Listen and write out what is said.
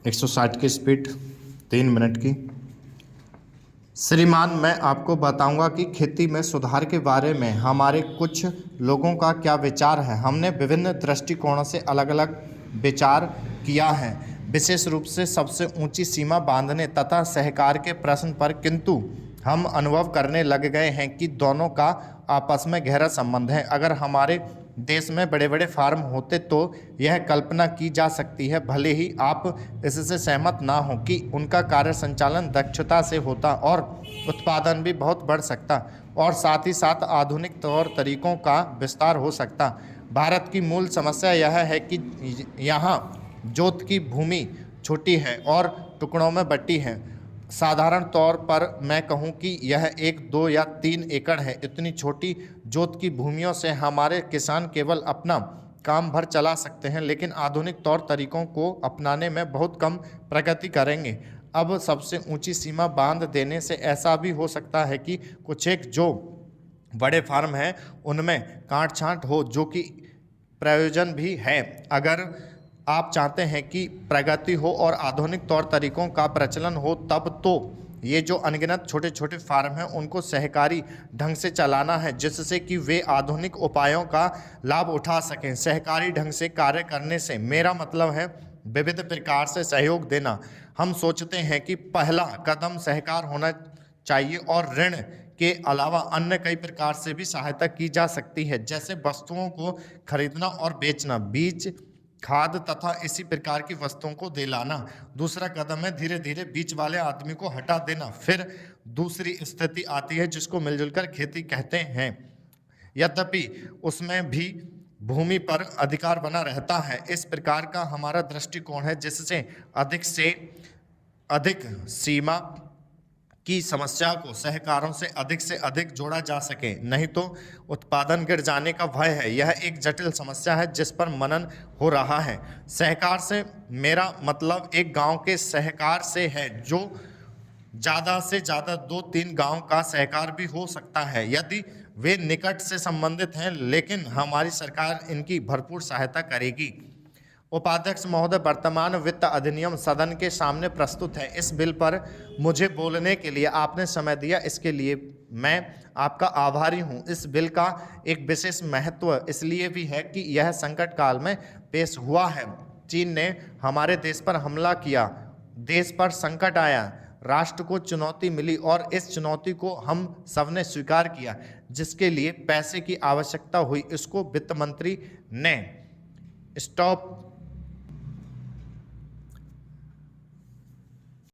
160 की speed 3 minute की। श्रीमान, मैं आपको बताऊंगा कि खेती में सुधार के बारे में हमारे कुछ लोगों का क्या विचार है। हमने विभिन्न दृष्टिकोणों से अलग अलग विचार किया है, विशेष रूप से सबसे ऊंची सीमा बांधने तथा सहकार के प्रश्न पर, किंतु हम अनुभव करने लग गए हैं कि दोनों का आपस में गहरा संबंध है। अगर हमारे देश में बड़े बड़े फार्म होते तो यह कल्पना की जा सकती है, भले ही आप इससे सहमत ना हो, कि उनका कार्य संचालन दक्षता से होता और उत्पादन भी बहुत बढ़ सकता और साथ ही साथ आधुनिक तौर तरीकों का विस्तार हो सकता। भारत की मूल समस्या यह है कि यहाँ जोत की भूमि छोटी है और टुकड़ों में बटी है। साधारण तौर पर मैं कहूँ कि यह 1, 2 या 3 एकड़ है। इतनी छोटी जोत की भूमियों से हमारे किसान केवल अपना काम भर चला सकते हैं, लेकिन आधुनिक तौर तरीकों को अपनाने में बहुत कम प्रगति करेंगे। अब सबसे ऊंची सीमा बांध देने से ऐसा भी हो सकता है कि कुछ एक जो बड़े फार्म हैं उनमें काट छांट हो, जो कि प्रयोजन भी है। अगर आप चाहते हैं कि प्रगति हो और आधुनिक तौर तरीकों का प्रचलन हो, तब तो ये जो अनगिनत छोटे छोटे फार्म हैं उनको सहकारी ढंग से चलाना है, जिससे कि वे आधुनिक उपायों का लाभ उठा सकें। सहकारी ढंग से कार्य करने से मेरा मतलब है विविध प्रकार से सहयोग देना। हम सोचते हैं कि पहला कदम सहकार होना चाहिए और ऋण के अलावा अन्य कई प्रकार से भी सहायता की जा सकती है, जैसे वस्तुओं को खरीदना और बेचना, बीज, खाद तथा इसी प्रकार की वस्तुओं को दिलाना। दूसरा कदम है धीरे धीरे बीच वाले आदमी को हटा देना। फिर दूसरी स्थिति आती है जिसको मिलजुल कर खेती कहते हैं, यद्यपि उसमें भी भूमि पर अधिकार बना रहता है। इस प्रकार का हमारा दृष्टिकोण है, जिससे अधिक से अधिक सीमा की समस्या को सहकारों से अधिक जोड़ा जा सके, नहीं तो उत्पादन गिर जाने का भय है। यह एक जटिल समस्या है जिस पर मनन हो रहा है। सहकार से मेरा मतलब एक गांव के सहकार से है, जो ज़्यादा से ज़्यादा 2-3 गांव का सहकार भी हो सकता है यदि वे निकट से संबंधित हैं, लेकिन हमारी सरकार इनकी भरपूर सहायता करेगी। उपाध्यक्ष महोदय, वर्तमान वित्त अधिनियम सदन के सामने प्रस्तुत है। इस बिल पर मुझे बोलने के लिए आपने समय दिया, इसके लिए मैं आपका आभारी हूं। इस बिल का एक विशेष महत्व इसलिए भी है कि यह संकट काल में पेश हुआ है। चीन ने हमारे देश पर हमला किया, देश पर संकट आया, राष्ट्र को चुनौती मिली और इस चुनौती को हम सबने स्वीकार किया, जिसके लिए पैसे की आवश्यकता हुई। इसको वित्त मंत्री ने स्टॉप